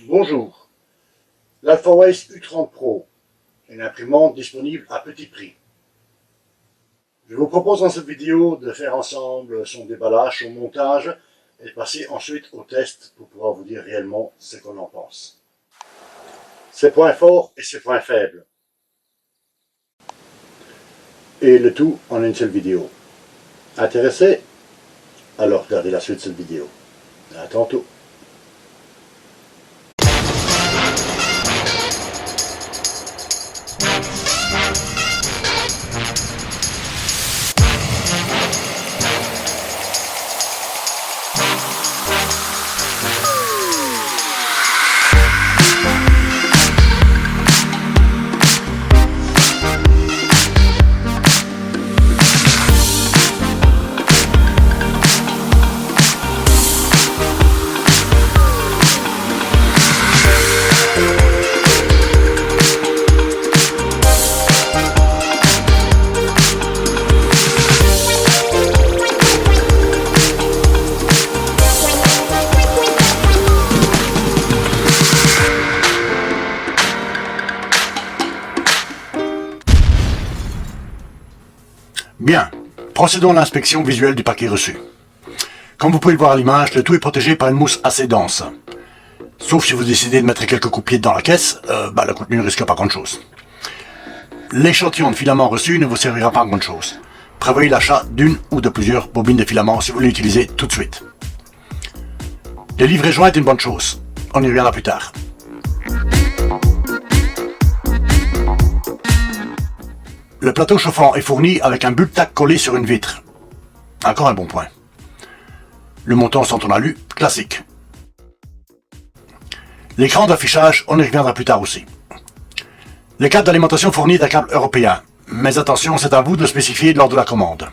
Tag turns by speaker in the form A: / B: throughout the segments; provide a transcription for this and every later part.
A: Bonjour, l'Alphaways U30 Pro, une imprimante disponible à petit prix. Je vous propose dans cette vidéo de faire ensemble son déballage, son montage et de passer ensuite au test pour pouvoir vous dire réellement ce qu'on en pense. Ses points forts et ses points faibles. Et le tout en une seule vidéo. Intéressé? Alors regardez la suite de cette vidéo. À tantôt. Bien, procédons à l'inspection visuelle du paquet reçu. Comme vous pouvez le voir à l'image, le tout est protégé par une mousse assez dense. Sauf si vous décidez de mettre quelques coups de pied dans la caisse, le contenu ne risque pas grand chose. L'échantillon de filament reçu ne vous servira pas à grand chose. Prévoyez l'achat d'une ou de plusieurs bobines de filament si vous voulez l'utiliser tout de suite. Le livret joint est une bonne chose, on y reviendra plus tard. Le plateau chauffant est fourni avec un bulb-tac collé sur une vitre. Encore un bon point. Le montant sans tournalu, classique. L'écran d'affichage, on y reviendra plus tard aussi. Le câble d'alimentation fourni est un câble européen. Mais attention, c'est à vous de le spécifier lors de la commande.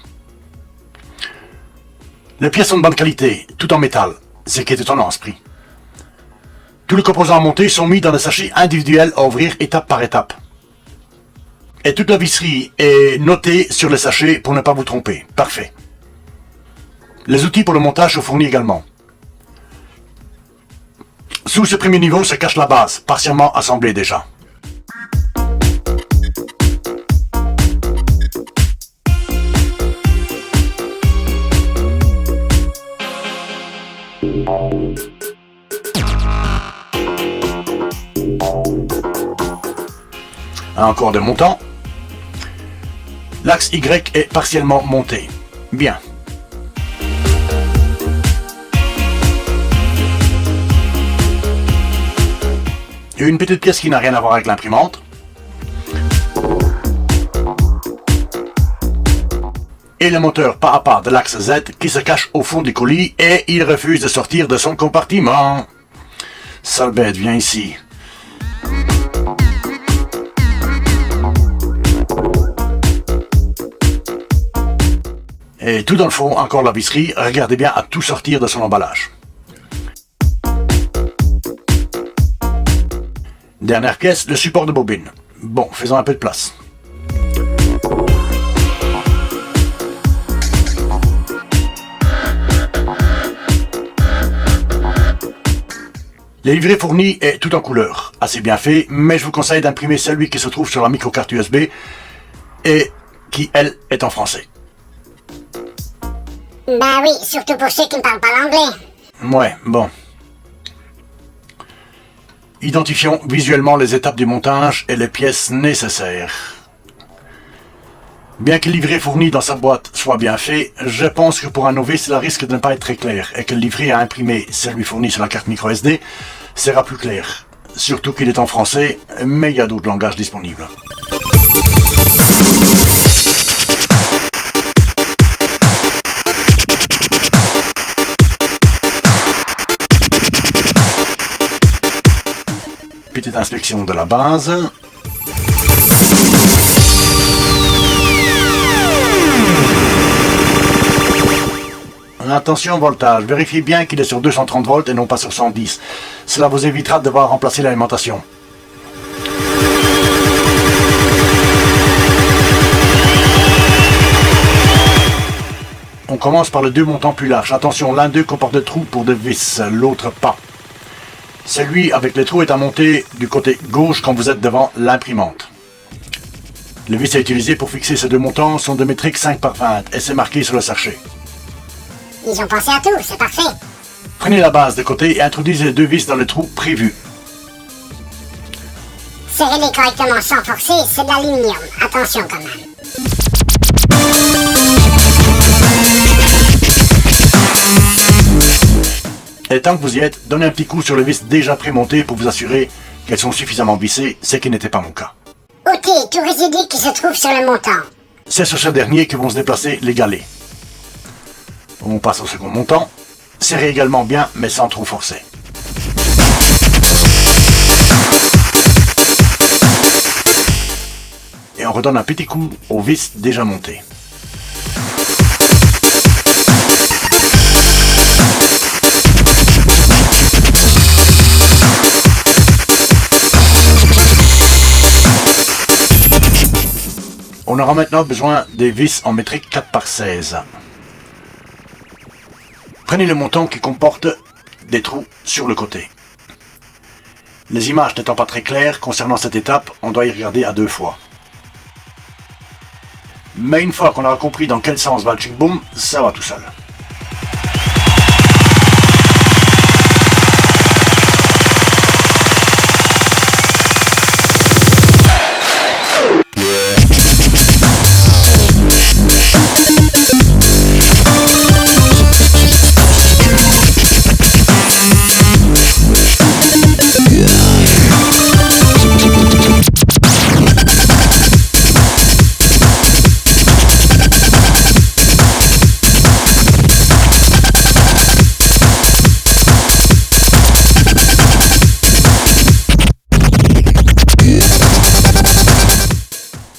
A: Les pièces sont de bonne qualité, tout en métal, ce qui est étonnant à ce prix. Tous les composants à monter sont mis dans des sachets individuels à ouvrir étape par étape. Et toute la visserie est notée sur les sachets pour ne pas vous tromper. Parfait. Les outils pour le montage sont fournis également. Sous ce premier niveau se cache la base, partiellement assemblée déjà. Encore des montants. L'axe Y est partiellement monté. Bien. Une petite pièce qui n'a rien à voir avec l'imprimante. Et le moteur pas à pas de l'axe Z qui se cache au fond du colis et il refuse de sortir de son compartiment. Sale bête, viens ici. Et tout dans le fond, encore la visserie, regardez bien à tout sortir de son emballage. Dernière pièce, le support de bobine. Bon, faisons un peu de place. Le livret fourni est tout en couleur, assez bien fait, mais je vous conseille d'imprimer celui qui se trouve sur la micro-carte USB et qui, elle, est en français.
B: Bah oui, surtout pour ceux qui ne parlent pas l'anglais.
A: Ouais, bon. Identifions visuellement les étapes du montage et les pièces nécessaires. Bien que le livret fourni dans sa boîte soit bien fait, je pense que pour un novice, cela risque de ne pas être très clair et que le livret à imprimer, celui fourni sur la carte micro SD, sera plus clair. Surtout qu'il est en français, mais il y a d'autres langages disponibles. Petite inspection de la base. Attention voltage, vérifiez bien qu'il est sur 230 volts et non pas sur 110. Cela vous évitera de devoir remplacer l'alimentation. On commence par les deux montants plus larges. Attention, l'un d'eux comporte des trous pour des vis, l'autre pas. Celui avec les trous est à monter du côté gauche quand vous êtes devant l'imprimante. Les vis à utiliser pour fixer ces deux montants sont de métrique 5x20 et c'est marqué sur le sachet.
B: Ils ont pensé à tout, c'est parfait.
A: Prenez la base de côté et introduisez les deux vis dans le trou prévu.
B: Serrez-les correctement sans forcer, c'est de l'aluminium. Attention quand même.
A: Et tant que vous y êtes, donnez un petit coup sur les vis déjà prémontées pour vous assurer qu'elles sont suffisamment vissées, ce qui n'était pas mon cas.
B: Ôtez tout résidu qui se trouve sur le montant.
A: C'est sur ce dernier que vont se déplacer les galets. On passe au second montant. Serrez également bien, mais sans trop forcer. Et on redonne un petit coup aux vis déjà montées. On aura maintenant besoin des vis en métrique 4x16. Prenez le montant qui comporte des trous sur le côté. Les images n'étant pas très claires concernant cette étape, on doit y regarder à deux fois. Mais une fois qu'on aura compris dans quel sens va le ching-boom, ça va tout seul.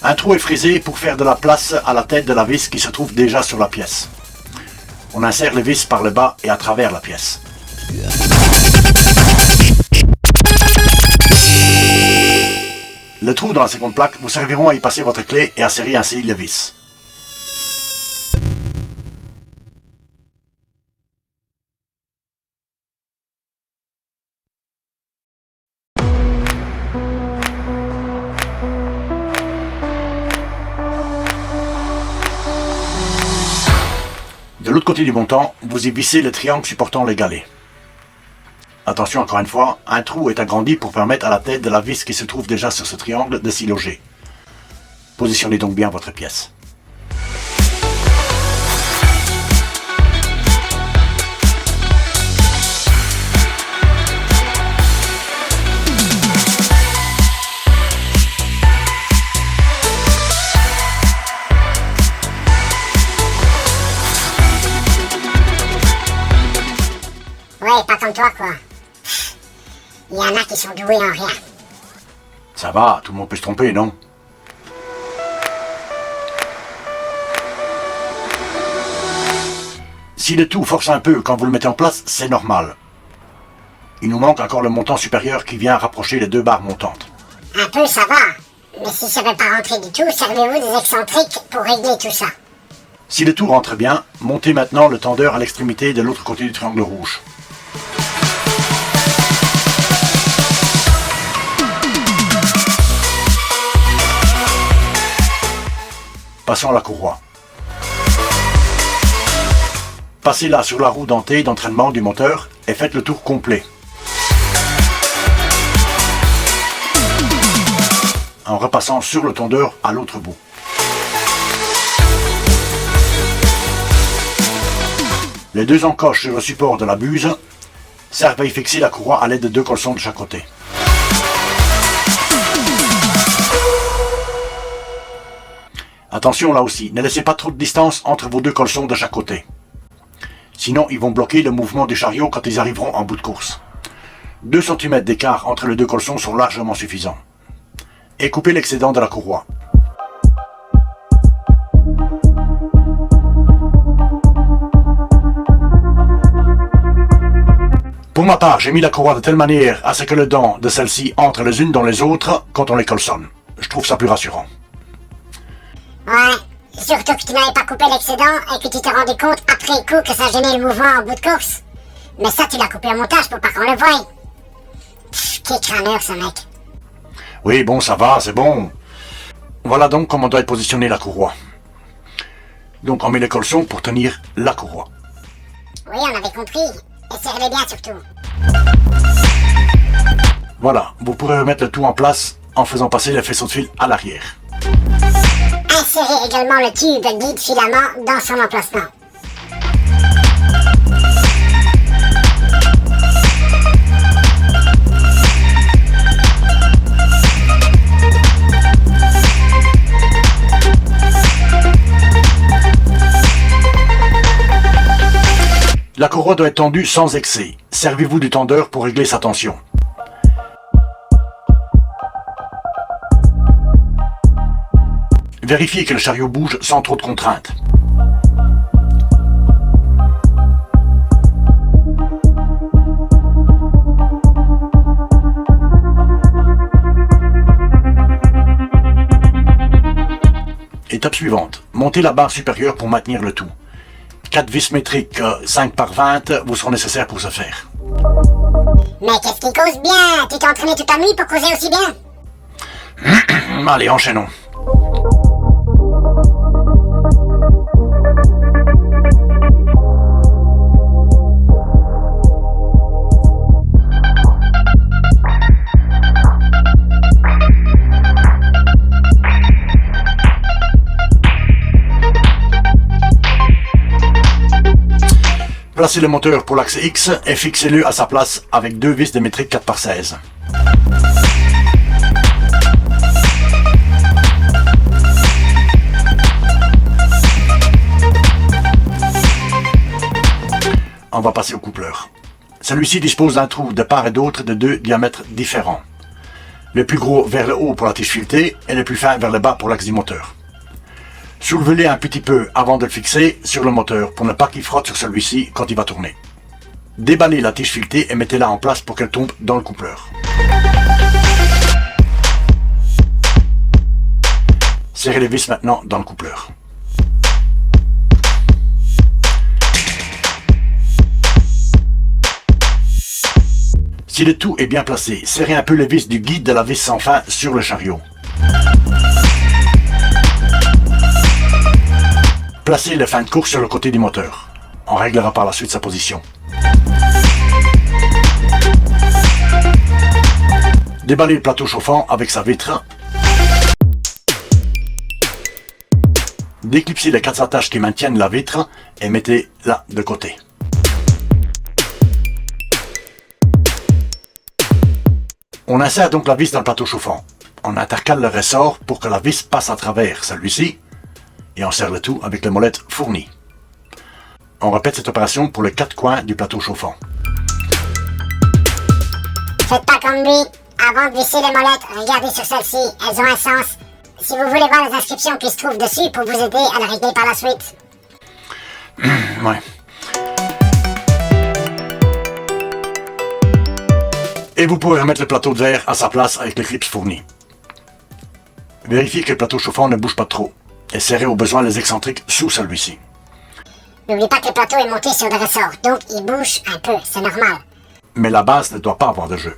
A: Un trou est frisé pour faire de la place à la tête de la vis qui se trouve déjà sur la pièce. On insère les vis par le bas et à travers la pièce. Le trou dans la seconde plaque vous serviront à y passer votre clé et à serrer ainsi les vis. De l'autre côté du montant, vous y vissez le triangle supportant les galets. Attention encore une fois, un trou est agrandi pour permettre à la tête de la vis qui se trouve déjà sur ce triangle de s'y loger. Positionnez donc bien votre pièce.
B: Ouais, pas comme toi, quoi. Il y en a qui sont doués en rien.
A: Ça va, tout le monde peut se tromper, non? Si le tout force un peu quand vous le mettez en place, c'est normal. Il nous manque encore le montant supérieur qui vient rapprocher les deux barres montantes.
B: Un peu, ça va. Mais si ça veut pas rentrer du tout, servez-vous des excentriques pour régler tout ça.
A: Si le tout rentre bien, montez maintenant le tendeur à l'extrémité de l'autre côté du triangle rouge. Passons à la courroie. Passez-la sur la roue dentée d'entraînement du moteur et faites le tour complet. En repassant sur le tondeur à l'autre bout. Les deux encoches sur le support de la buse servent à y fixer la courroie à l'aide de deux colsons de chaque côté. Attention là aussi, ne laissez pas trop de distance entre vos deux colsons de chaque côté. Sinon, ils vont bloquer le mouvement du chariot quand ils arriveront en bout de course. 2 cm d'écart entre les deux colsons sont largement suffisants. Et coupez l'excédent de la courroie. Pour ma part, j'ai mis la courroie de telle manière à ce que le dent de celle-ci entre les unes dans les autres quand on les colsonne. Je trouve ça plus rassurant.
B: Ouais, surtout que tu n'avais pas coupé l'excédent et que tu t'es rendu compte après coup que ça gênait le mouvement en bout de course. Mais ça, tu l'as coupé au montage pour pas qu'on le voie. Quel crâneur, ce mec.
A: Oui, bon, ça va, c'est bon. Voilà donc comment doit être positionnée la courroie. Donc on met les colsons pour tenir la courroie.
B: Oui, on avait compris. Et serrez-les bien surtout.
A: Voilà, vous pourrez remettre le tout en place en faisant passer les faisceaux de fil à l'arrière.
B: Insérez également le tube guide filament dans son emplacement.
A: La courroie doit être tendue sans excès. Servez-vous du tendeur pour régler sa tension. Vérifiez que le chariot bouge sans trop de contraintes. Étape suivante. Montez la barre supérieure pour maintenir le tout. 4 vis métriques 5 par 20 vous seront nécessaires pour ce faire.
B: Mais qu'est-ce qui cause bien? Tu t'es entraîné toute la nuit pour causer aussi bien?
A: Allez, enchaînons. Placez le moteur pour l'axe X et fixez-le à sa place avec 2 vis de métrique 4 par 16. On va passer au coupleur. Celui-ci dispose d'un trou de part et d'autre de 2 diamètres différents. Le plus gros vers le haut pour la tige filetée et le plus fin vers le bas pour l'axe du moteur. Soulevez-les un petit peu avant de le fixer sur le moteur pour ne pas qu'il frotte sur celui-ci quand il va tourner. Déballez la tige filetée et mettez-la en place pour qu'elle tombe dans le coupleur. Serrez les vis maintenant dans le coupleur. Si le tout est bien placé, serrez un peu les vis du guide de la vis sans fin sur le chariot. Placez le fin de course sur le côté du moteur. On réglera par la suite sa position. Déballez le plateau chauffant avec sa vitre. Déclipsez les 4 attaches qui maintiennent la vitre et mettez-la de côté. On insère donc la vis dans le plateau chauffant. On intercale le ressort pour que la vis passe à travers celui-ci et on serre le tout avec les molettes fournies. On répète cette opération pour les 4 coins du plateau chauffant.
B: Faites pas comme lui. Avant de visser les molettes, regardez sur celles-ci. Elles ont un sens. Si vous voulez voir les inscriptions qui se trouvent dessus pour vous aider à les régler par la suite.
A: Ouais. Et vous pouvez remettre le plateau de verre à sa place avec les clips fournis. Vérifiez que le plateau chauffant ne bouge pas trop et serrez au besoin les excentriques sous celui-ci.
B: N'oubliez pas que le plateau est monté sur des ressorts, donc il bouge un peu, c'est normal.
A: Mais la base ne doit pas avoir de jeu.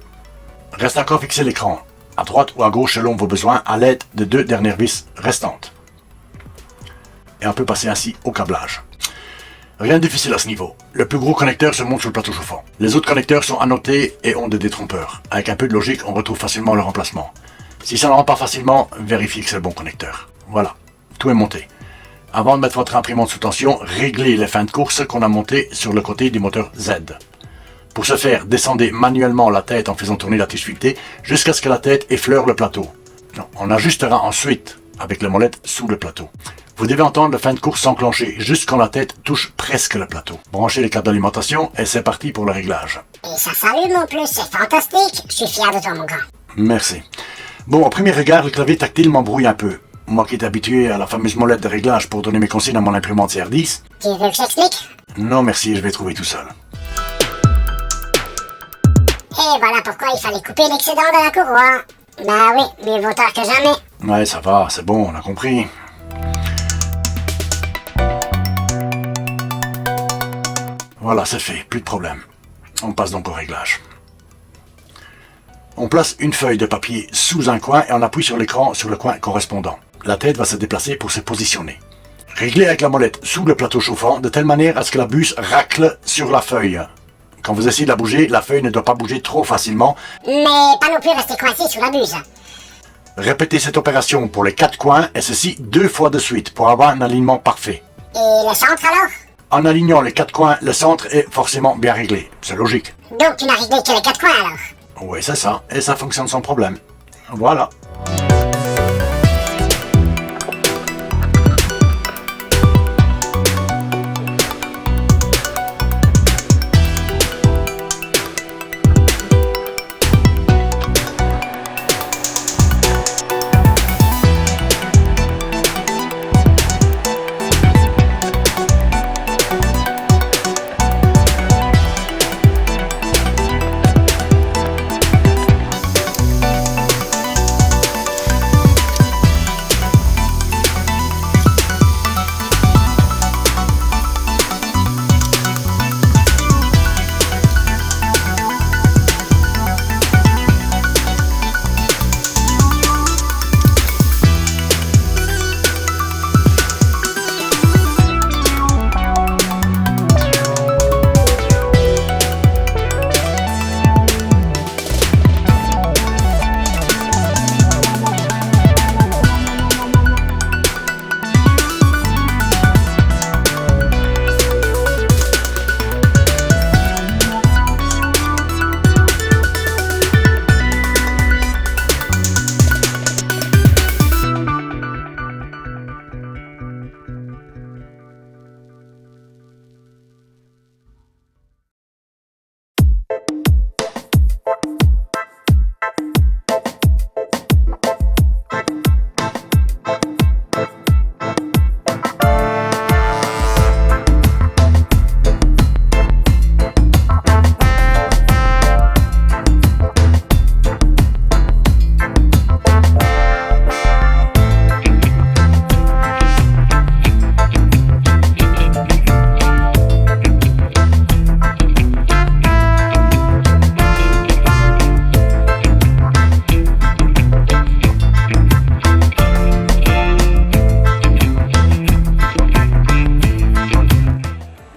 A: Reste encore fixer l'écran, à droite ou à gauche selon vos besoins, à l'aide de 2 dernières vis restantes. Et on peut passer ainsi au câblage. Rien de difficile à ce niveau. Le plus gros connecteur se monte sur le plateau chauffant. Les autres connecteurs sont annotés et ont des détrompeurs. Avec un peu de logique, on retrouve facilement leur emplacement. Si ça ne rend pas facilement, vérifiez que c'est le bon connecteur. Voilà, tout est monté. Avant de mettre votre imprimante sous tension, réglez les fins de course qu'on a montées sur le côté du moteur Z. Pour ce faire, descendez manuellement la tête en faisant tourner la tige filetée jusqu'à ce que la tête effleure le plateau. On ajustera ensuite avec les molettes sous le plateau. Vous devez entendre le fin de course s'enclencher juste quand la tête touche presque le plateau. Branchez les câbles d'alimentation et c'est parti pour le réglage.
B: Et ça s'allume en plus, c'est fantastique. Je suis fier de toi, mon grand.
A: Merci. Bon, au premier regard, le clavier tactile m'embrouille un peu. Moi qui est habitué à la fameuse molette de réglage pour donner mes consignes à mon imprimante CR10.
B: Tu veux que je t'explique?
A: Non merci, je vais trouver tout seul.
B: Et voilà pourquoi il fallait couper l'excédent de la courroie. Bah oui, mieux vaut tard que jamais.
A: Ouais, ça va, c'est bon, on a compris. Voilà, c'est fait, plus de problème. On passe donc au réglage. On place une feuille de papier sous un coin et on appuie sur l'écran sur le coin correspondant. La tête va se déplacer pour se positionner. Réglez avec la molette sous le plateau chauffant de telle manière à ce que la buse racle sur la feuille. Quand vous essayez de la bouger, la feuille ne doit pas bouger trop facilement.
B: Mais pas non plus rester coincé sur la buse.
A: Répétez cette opération pour les 4 coins et ceci 2 fois de suite pour avoir un alignement parfait.
B: Et le centre alors?
A: En alignant les 4 coins, le centre est forcément bien réglé. C'est logique.
B: Donc tu n'as réglé que les 4 coins alors?
A: Oui, c'est ça. Et ça fonctionne sans problème. Voilà.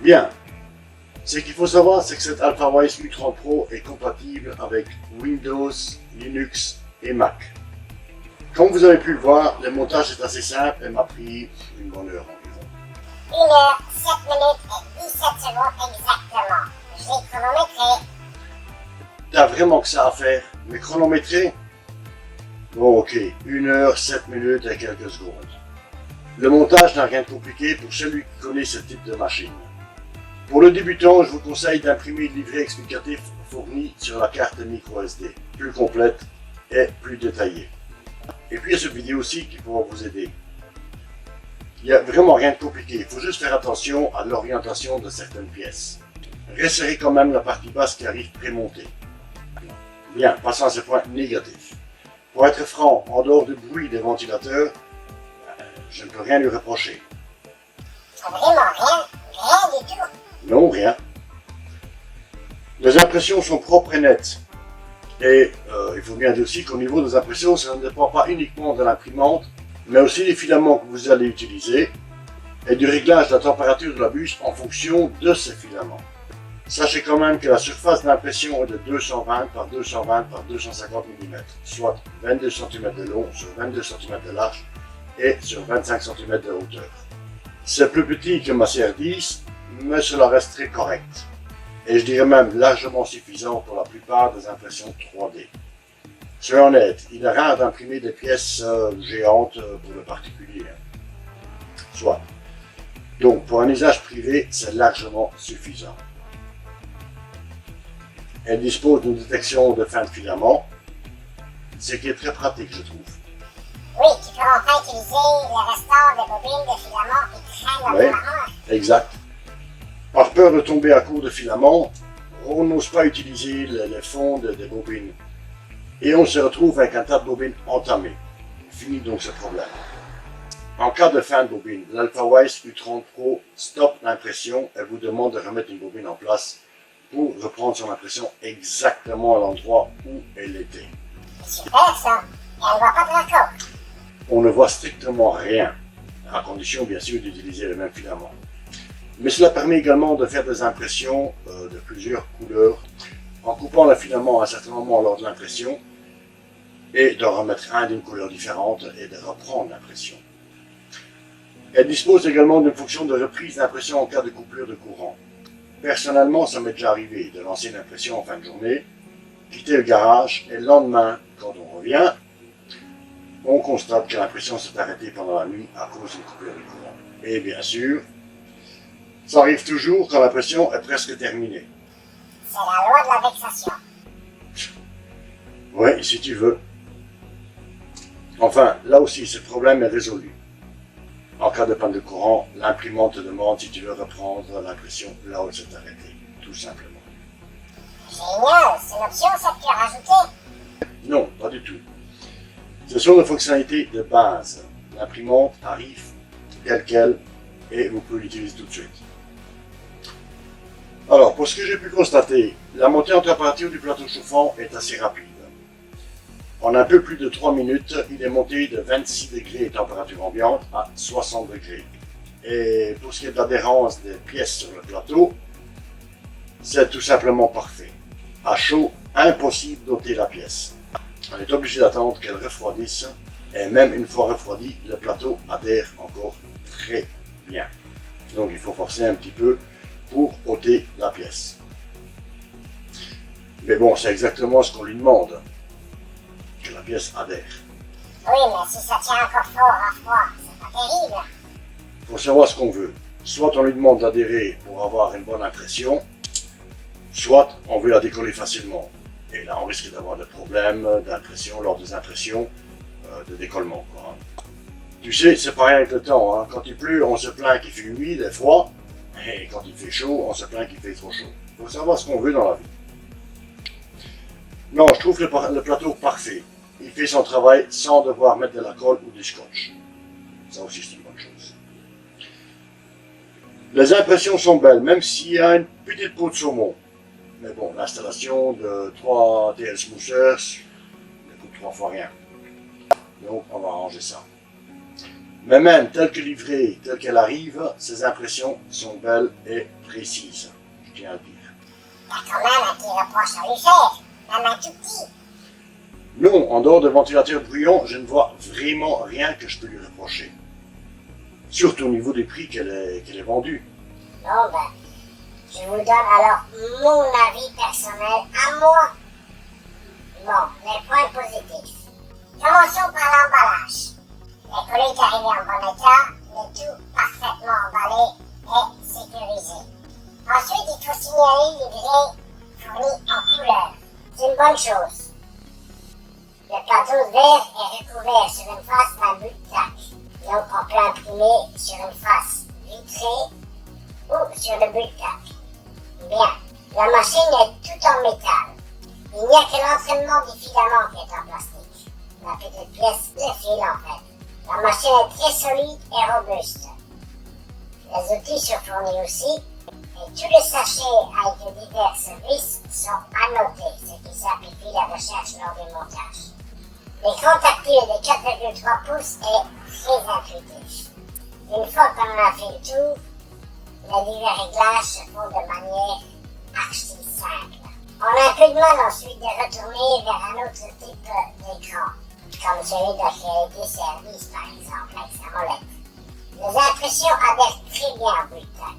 A: Bien. Ce qu'il faut savoir, c'est que cette AlphaWise U30 Pro est compatible avec Windows, Linux et Mac. Comme vous avez pu le voir, le montage est assez simple et m'a pris une bonne heure environ.
B: 1 heure, 7 minutes et 17 secondes exactement. J'ai chronométré.
A: T'as vraiment que ça à faire, mais chronométré? Bon ok, 1 heure, 7 minutes et quelques secondes. Le montage n'a rien de compliqué pour celui qui connaît ce type de machine. Pour le débutant, je vous conseille d'imprimer le livret explicatif fourni sur la carte micro SD, plus complète et plus détaillée. Et puis il y a cette vidéo aussi qui pourra vous aider. Il n'y a vraiment rien de compliqué, il faut juste faire attention à l'orientation de certaines pièces. Resserrez quand même la partie basse qui arrive prémontée. Bien, passons à ce point négatif. Pour être franc, en dehors du bruit des ventilateurs, je ne peux rien lui reprocher.
B: Vraiment rien? Rien du tout?
A: Non, rien. Les impressions sont propres et nettes. Et il faut bien dire aussi qu'au niveau des impressions, ça ne dépend pas uniquement de l'imprimante, mais aussi des filaments que vous allez utiliser et du réglage de la température de la buse en fonction de ces filaments. Sachez quand même que la surface d'impression est de 220 par 220 par 250 mm, soit 22 cm de long sur 22 cm de large et sur 25 cm de hauteur. C'est plus petit que ma CR10, mais cela reste très correct. Et je dirais même largement suffisant pour la plupart des impressions 3D. Soyons honnêtes, il est rare d'imprimer des pièces géantes pour le particulier. Soit. Donc pour un usage privé, c'est largement suffisant. Elle dispose d'une détection de fin de filament, ce qui est très pratique je trouve.
B: Oui, tu peux enfin utiliser le restant des bobines de filament qui traînent dans le marron.
A: Exact. Par peur de tomber à court de filament, on n'ose pas utiliser les fonds des bobines. Et on se retrouve avec un tas de bobines entamées. Fini donc ce problème. En cas de fin de bobine, l'AlphaWise U30 Pro stoppe l'impression et vous demande de remettre une bobine en place pour reprendre son impression exactement à l'endroit où elle était.
B: Super ça. Et elle voit pas de raccord.
A: On ne voit strictement rien, à condition bien sûr d'utiliser le même filament. Mais cela permet également de faire des impressions de plusieurs couleurs en coupant le filament à un certain moment lors de l'impression et d'en remettre un d'une couleur différente et de reprendre l'impression. Elle dispose également d'une fonction de reprise d'impression en cas de coupure de courant. Personnellement, ça m'est déjà arrivé de lancer une impression en fin de journée, quitter le garage et le lendemain, quand on revient, on constate que l'impression s'est arrêtée pendant la nuit à cause d'une coupure de courant. Et bien sûr, ça arrive toujours quand l'impression est presque terminée.
B: C'est la loi de la vexation.
A: Oui, si tu veux. Enfin, là aussi, ce problème est résolu. En cas de panne de courant, l'imprimante te demande si tu veux reprendre l'impression là où elle s'est arrêtée, tout simplement.
B: Génial, c'est une option ça que tu as rajoutée.
A: Non, pas du tout. Ce sont des fonctionnalités de base. L'imprimante arrive telle qu'elle et vous pouvez l'utiliser tout de suite. Alors, pour ce que j'ai pu constater, la montée en température du plateau chauffant est assez rapide. En un peu plus de 3 minutes, il est monté de 26 degrés température ambiante à 60 degrés. Et pour ce qui est de l'adhérence des pièces sur le plateau, c'est tout simplement parfait. À chaud, impossible d'ôter la pièce. On est obligé d'attendre qu'elle refroidisse, et même une fois refroidie, le plateau adhère encore très bien. Donc il faut forcer un petit peu pour ôter la pièce. Mais bon, c'est exactement ce qu'on lui demande, que la pièce adhère.
B: Oui, mais si ça tient encore fort à froid, c'est pas terrible.
A: Il faut savoir ce qu'on veut. Soit on lui demande d'adhérer pour avoir une bonne impression, soit on veut la décoller facilement. Et là, on risque d'avoir des problèmes d'impression lors des impressions de décollement, quoi. Tu sais, c'est pareil avec le temps, hein. Quand il pleut, on se plaint qu'il fait humide et froid. Et quand il fait chaud, on se plaint qu'il fait trop chaud. Il faut savoir ce qu'on veut dans la vie. Non, je trouve le plateau parfait. Il fait son travail sans devoir mettre de la colle ou du scotch. Ça aussi, c'est une bonne chose. Les impressions sont belles, même s'il y a une petite peau de saumon. Mais bon, l'installation de 3 TL Smoothers ne coûte 3 fois rien. Donc, on va arranger ça. Mais même telle que livrée, telle qu'elle arrive, ces impressions sont belles et précises. Je tiens à le dire.
B: Il y a quand même un petit reproche à lui faire, même un tout petit.
A: Non, en dehors de ventilateurs bruyants, je ne vois vraiment rien que je peux lui reprocher. Surtout au niveau des prix qu'elle est vendue.
B: Bon ben, je vous donne alors mon avis personnel à moi. Bon, les points positifs. Commençons par l'emballage. Les colis est arrivé en bon état, le tout parfaitement emballé et sécurisé. Ensuite, il faut signaler livré fourni en couleur. C'est une bonne chose. Le plateau de verre est recouvert sur une face d'un but de tac. Donc on peut imprimer sur une face vitrée ou sur le but de tac. Bien, la machine est toute en métal. Il n'y a que l'entraînement du filament qui est en plastique. La petite pièce de fil en fait. La machine est très solide et robuste. Les outils sont fournis aussi, et tous les sachets avec de diverses vis sont annotés, ce qui simplifie la recherche lors du montage. L'écran tactile de 4,3 pouces est très intuitif. Une fois qu'on a fait le tour, les divers réglages se font de manière archi simple. On a un peu de mal ensuite de retourner vers un autre type d'écran, comme celui de la Reality Service par exemple, avec sa molette. Les impressions adhèrent très bien au but de tac,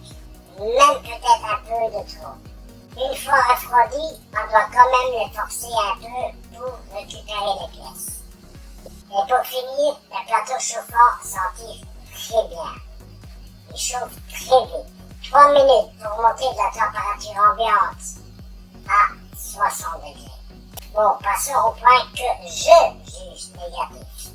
B: même peut-être un peu de trop. Une fois refroidi, on doit quand même les forcer un peu pour récupérer les pièces. Et pour finir, le plateau chauffant s'en tire très bien. Il chauffe très vite. 3 minutes pour monter de la température ambiante à 60 degrés. Bon, passons au point que je juge négatif.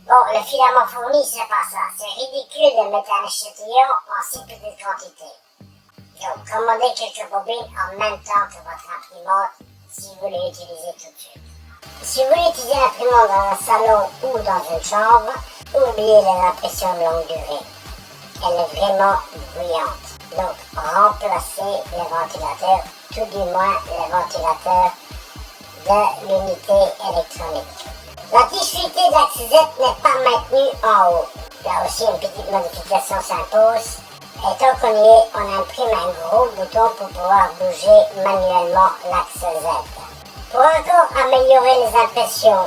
B: Bon, le filament fourni, c'est pas ça. C'est ridicule de mettre un échantillon en si petite quantité. Donc, commandez quelques bobines en même temps que votre imprimante si vous voulez l'utiliser tout de suite. Si vous voulez utiliser l'imprimante dans un salon ou dans une chambre, oubliez les impressions de longue durée. Elle est vraiment bruyante. Donc, remplacer le ventilateur, tout du moins le ventilateur de l'unité électronique. La tige fruitée de la tisette n'est pas maintenue en haut. Là aussi, une petite modification s'impose. Étant qu'on y est, on imprime un gros bouton pour pouvoir bouger manuellement l'axe Z. Pour encore améliorer les impressions,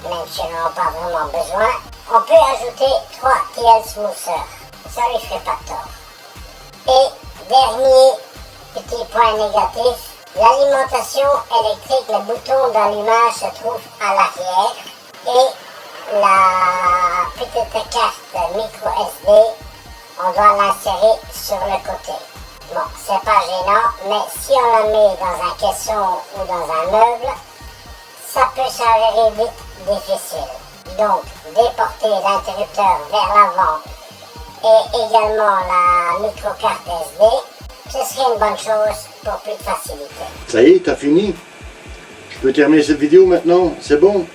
B: même si on n'en a pas vraiment besoin, on peut ajouter 3 TL Smoother. Ça lui ferait pas de tort. Et dernier petit point négatif, l'alimentation électrique, le bouton d'allumage se trouve à l'arrière et la petite carte micro SD, on doit l'insérer sur le côté. Bon, c'est pas gênant, mais si on la met dans un caisson ou dans un meuble, ça peut s'avérer vite difficile. Donc, déporter l'interrupteur vers l'avant et également la micro-carte SD, ce serait une bonne chose pour plus de facilité.
A: Ça y est, t'as fini? Je peux terminer cette vidéo maintenant? C'est bon?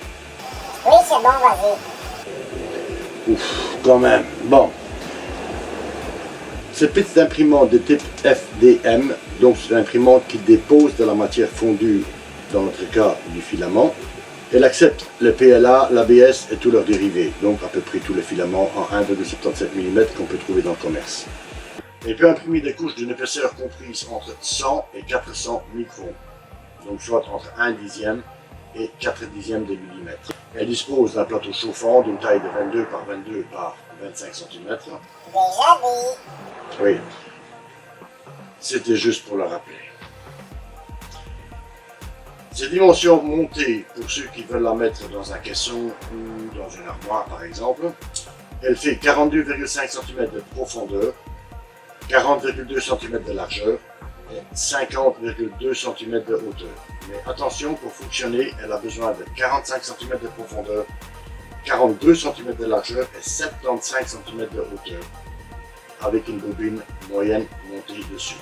B: Oui, c'est bon, vas-y.
A: Ouf, quand même. Bon. Cette petite imprimante de type FDM, donc c'est une imprimante qui dépose de la matière fondue, dans notre cas du filament. Elle accepte le PLA, l'ABS et tous leurs dérivés, donc à peu près tous les filaments en 1,77 mm qu'on peut trouver dans le commerce. Elle peut imprimer des couches d'une épaisseur comprise entre 100 et 400 microns, donc soit entre 1 dixième et 4 dixièmes de millimètre. Elle dispose d'un plateau chauffant d'une taille de 22 par 22 par 25 cm.
B: Déjà dit.
A: Oui, c'était juste pour le rappeler. Ces dimensions montées, pour ceux qui veulent la mettre dans un caisson ou dans une armoire par exemple, elle fait 42,5 cm de profondeur, 40,2 cm de largeur et 50,2 cm de hauteur. Mais attention, pour fonctionner, elle a besoin de 45 cm de profondeur, 42 cm de largeur et 75 cm de hauteur, avec une bobine moyenne montée dessus.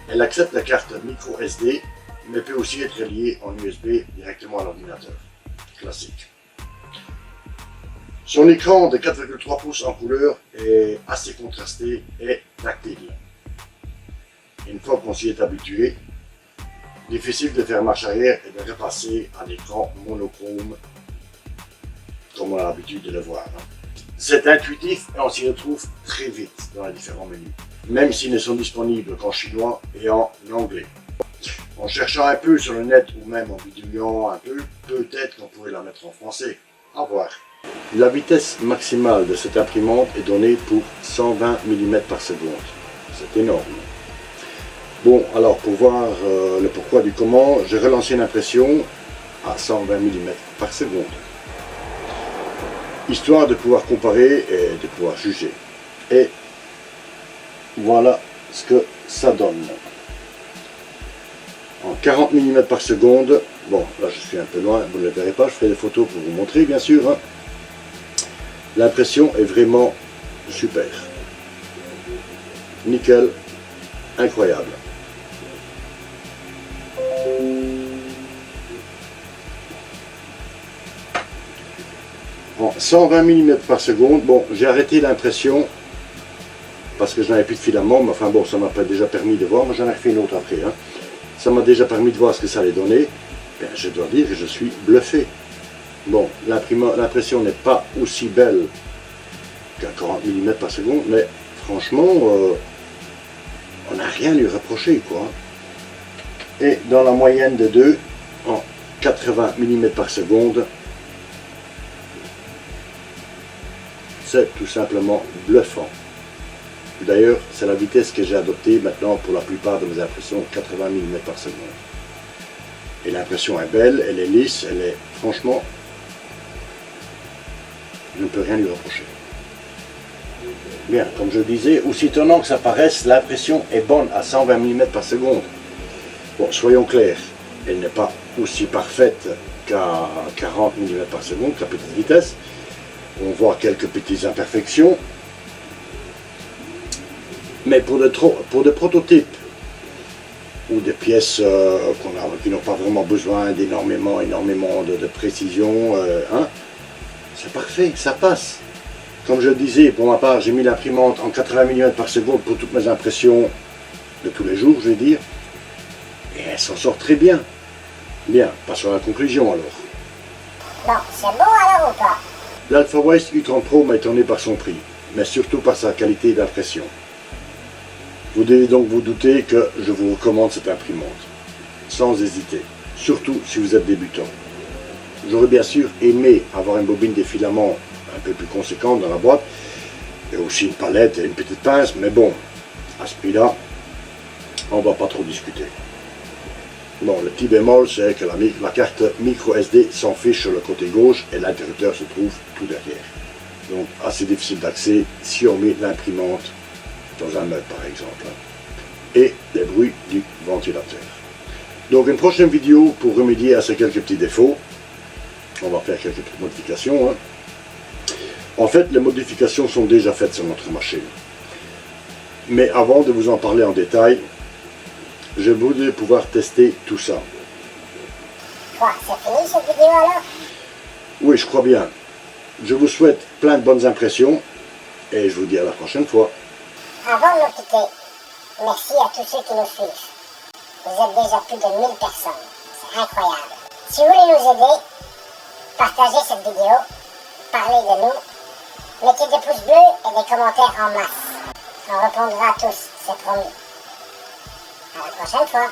A: Elle accepte la carte micro SD, mais peut aussi être reliée en USB directement à l'ordinateur, classique. Son écran de 4,3 pouces en couleur est assez contrasté et tactile. Une fois qu'on s'y est habitué, difficile de faire marche arrière et de repasser à l'écran monochrome, comme on a l'habitude de le voir. C'est intuitif et on s'y retrouve très vite dans les différents menus, même s'ils ne sont disponibles qu'en chinois et en anglais. En cherchant un peu sur le net ou même en bidouillant un peu, peut-être qu'on pourrait la mettre en français. À voir. La vitesse maximale de cette imprimante est donnée pour 120 mm par seconde. C'est énorme. Bon, alors pour voir le pourquoi du comment, j'ai relancé l'impression à 120 mm par seconde. Histoire de pouvoir comparer et de pouvoir juger. Et voilà ce que ça donne. En 40 mm par seconde, bon là je suis un peu loin, vous ne le verrez pas, je ferai des photos pour vous montrer bien sûr. Hein. L'impression est vraiment super. Nickel, incroyable. En 120 mm par seconde, bon j'ai arrêté l'impression parce que je n'avais plus de filament, mais enfin bon ça m'a déjà permis de voir, moi j'en ai refait une autre après. Hein. Ça m'a déjà permis de voir ce que ça allait donner. Bien, je dois dire que je suis bluffé. Bon, l'impression n'est pas aussi belle qu'à 40 mm par seconde, mais franchement, on n'a rien à lui reprocher, quoi. Et dans la moyenne de 2, en 80 mm par seconde, c'est tout simplement bluffant. D'ailleurs, c'est la vitesse que j'ai adoptée maintenant pour la plupart de mes impressions, 80 mm par seconde. Et l'impression est belle, elle est lisse, elle est franchement, je ne peux rien lui reprocher. Bien, comme je disais, aussi étonnant que ça paraisse, l'impression est bonne à 120 mm par seconde. Bon, soyons clairs, elle n'est pas aussi parfaite qu'à 40 mm par seconde, la petite vitesse. On voit quelques petites imperfections. Mais pour des prototypes ou des pièces qui n'ont pas vraiment besoin d'énormément de précision, hein, c'est parfait, ça passe. Comme je le disais, pour ma part, j'ai mis l'imprimante en 80 mm par seconde pour toutes mes impressions de tous les jours, je vais dire. Et elle s'en sort très bien. Bien, passons à la conclusion alors.
B: Bon, c'est bon alors ou pas?
A: L'Alpha Wise U30 Pro m'a étonné par son prix, mais surtout par sa qualité d'impression. Vous devez donc vous douter que je vous recommande cette imprimante, sans hésiter, surtout si vous êtes débutant. J'aurais bien sûr aimé avoir une bobine des filaments un peu plus conséquente dans la boîte, et aussi une palette et une petite pince, mais bon, à ce prix-là, on va pas trop discuter. Bon, le petit bémol, c'est que la carte micro SD s'en fiche sur le côté gauche et l'interrupteur se trouve tout derrière. Donc, assez difficile d'accès si on met l'imprimante dans un meuble, par exemple. Et les bruits du ventilateur. Donc, une prochaine vidéo pour remédier à ces quelques petits défauts. On va faire quelques petites modifications. En fait, les modifications sont déjà faites sur notre machine. Mais avant de vous en parler en détail, je voudrais pouvoir tester tout ça.
B: Quoi, c'est fini cette vidéo alors?
A: Oui, je crois bien. Je vous souhaite plein de bonnes impressions et je vous dis à la prochaine fois.
B: Avant de nous quitter, merci à tous ceux qui nous suivent. Vous êtes déjà plus de 1000 personnes. C'est incroyable. Si vous voulez nous aider, partagez cette vidéo, parlez de nous, mettez des pouces bleus et des commentaires en masse. On répondra à tous, c'est promis. À la prochaine fois.